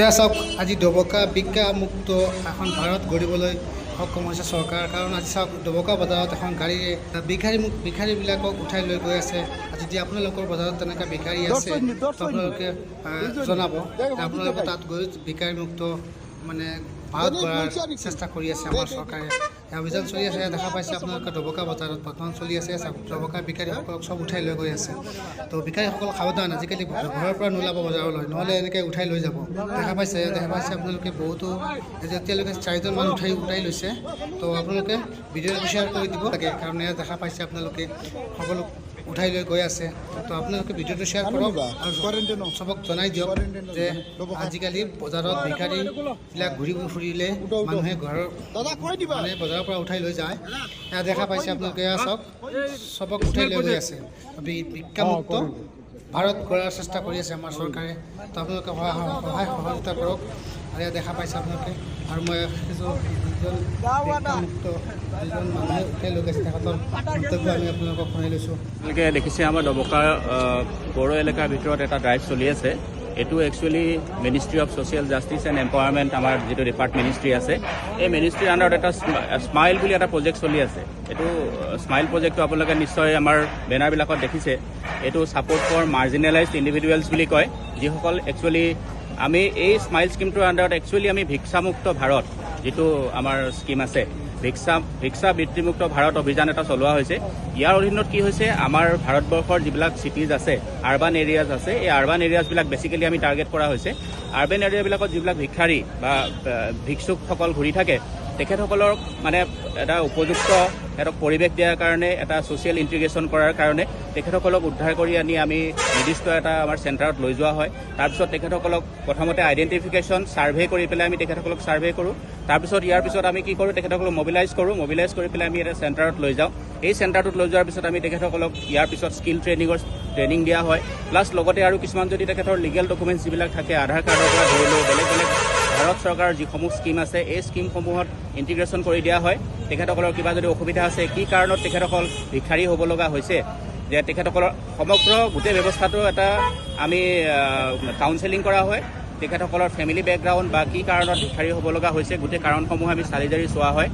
এয়া চাওক আজি ডবকা বিজ্ঞামুক্ত এখন ভাৰত গঢ়িবলৈ সক্ষম হৈছে চৰকাৰ। কাৰণ আজি চাওক ডবকা বজাৰত এখন গাড়ী ভিক্ষাৰীবিলাকক উঠাই লৈ গৈ আছে। যদি আপোনালোকৰ বজাৰত তেনেকুৱা ভিক্ষাৰী আছে আপোনালোকে জনাব। আপোনালোকে তাত গৈ ভিক্ষাৰীমুক্ত মানে ভাৰত গঢ়াৰ চেষ্টা কৰি আছে আমাৰ চৰকাৰে। অভিযান চলি আছে। দেখা পাইছে আপোনালোকে ডবকা বজাৰত বৰ্তমান চলি আছে। ডবকা ভিক্ষাৰীসকলক চব উঠাই লৈ গৈ আছে। তো ভিক্ষাৰীসকল সাৱধান, আজিকালি ঘৰৰ পৰা নোলাব বজাৰলৈ, নহ'লে এনেকৈ উঠাই লৈ যাব। দেখা পাইছে আপোনালোকে বহুতো এতিয়ালৈকে 4জন মানুহ উঠাই লৈছে। তো আপোনালোকে ভিডিঅ'টো শ্বেয়াৰ কৰি দিব লাগে, কাৰণ এয়া দেখা পাইছে আপোনালোকে সকলো উঠাই লৈ গৈ আছে। তো আপোনালোকে ভিডিঅ'টো শ্বেয়াৰ কৰক আৰু চবক জনাই দিয়ক যে আজিকালি বজাৰত ভিক্ষাৰীবিলাক ঘূৰি ফুৰিলে মানুহে ঘৰৰ মানে বজাৰৰ পৰা উঠাই লৈ যায়। এয়া দেখা পাইছে আপোনালোকে, এয়া চাওক চবক উঠাই লৈ গৈ আছে। ভিক্ষামুক্ত ভাৰত গঢ়াৰ চেষ্টা কৰি আছে আমাৰ চৰকাৰে। তো আপোনালোকে সহায় সহযোগিতা কৰক। আৰু এয়া দেখা পাইছে আপোনালোকে। আৰু মই ভিক্ষামুক্ত যিজন মানুহে উঠাই লৈ গৈছে তেখেতৰ মন্তব্য আমি আপোনালোকক শুনাই লৈছোঁ। আপোনালোকে দেখিছে আমাৰ ডবকা পৌৰ এলেকাৰ ভিতৰত এটা ড্ৰাইভ চলি আছে। এইটো actually ministry of social justice and empowerment, আমাৰ যিটো মিনিষ্ট্ৰী আছে, এই মিনিষ্ট্ৰীৰ আণ্ডাৰত এটা স্মাইল বুলি এটা প্ৰজেক্ট চলি আছে। এইটো স্মাইল প্ৰজেক্টটো আপোনালোকে নিশ্চয় আমাৰ বেনাৰবিলাকত দেখিছে। এইটো ছাপৰ্ট ফৰ মাৰ্জিনেলাইজড ইণ্ডিভিজুৱেলছ বুলি কয়, যিসকল একচুৱেলি আমি এই স্মাইল স্কিমটোৰ আণ্ডাৰত একচুৱেলি আমি ভিক্ষামুক্ত ভাৰত যিটো আমাৰ স্কিম আছে, ভিক্ষা বৃত্তিমুক্ত ভাৰত অভিযান এটা চলোৱা হৈছে। ইয়াৰ অধীনত কি হৈছে, আমাৰ ভাৰতবৰ্ষৰ যিবিলাক চিটিজ আছে, আৰ্বান এৰিয়াজ আছে, এই আৰ্বান এৰিয়াজবিলাক বেছিকেলি আমি টাৰ্গেট কৰা হৈছে। আৰ্বান এৰিয়াবিলাকত যিবিলাক ভিক্ষাৰী বা ভিক্ষুকসকল ঘূৰি থাকে, তেখেতসকলক মানে এটা উপযুক্ত এটা পৰিৱেশ দিয়াৰ কাৰণে, এটা ছ'চিয়েল ইণ্টিগ্ৰেশ্যন কৰাৰ কাৰণে তেখেতসকলক উদ্ধাৰ কৰি আনি আমি নিৰ্দিষ্ট এটা আমাৰ চেণ্টাৰত লৈ যোৱা হয়। তাৰপিছত তেখেতসকলক প্ৰথমতে আইডেণ্টিফিকেশ্যন ছাৰ্ভে কৰি পেলাই আমি তেখেতসকলক ছাৰ্ভে কৰোঁ। তাৰপিছত ইয়াৰ পিছত আমি কি কৰোঁ, তেখেতসকলক মবিলাইজ কৰি পেলাই আমি এটা চেণ্টাৰত লৈ যাওঁ। এই চেণ্টাৰটোত লৈ যোৱাৰ পিছত আমি তেখেতসকলক ইয়াৰ পিছত স্কিল ট্ৰেইনিং দিয়া হয়। প্লাছ লগতে আৰু কিছুমান যদি তেখেতৰ লিগেল ডকুমেণ্টছ যিবিলাক থাকে, আধাৰ কাৰ্ডৰ পৰা ধৰি লৈ বেলেগ ভাৰত চৰকাৰৰ যিসমূহ স্কিম আছে, এই স্কিমসমূহত ইণ্টিগ্ৰেশ্যন কৰি দিয়া হয়। তেখেতসকলৰ কিবা যদি অসুবিধা আছে, কি কাৰণত তেখেতসকল ভিক্ষাৰী হ'ব লগা হৈছে, যে তেখেতসকলৰ সমগ্ৰ গোটেই ব্যৱস্থাটো এটা আমি কাউন্সেলিং কৰা হয়। তেখেতসকলৰ ফেমিলি বেকগ্ৰাউণ্ড বা কি কাৰণত ভিক্ষাৰী হ'ব লগা হৈছে, গোটেই কাৰণসমূহ আমি চালি জাৰি চোৱা হয়।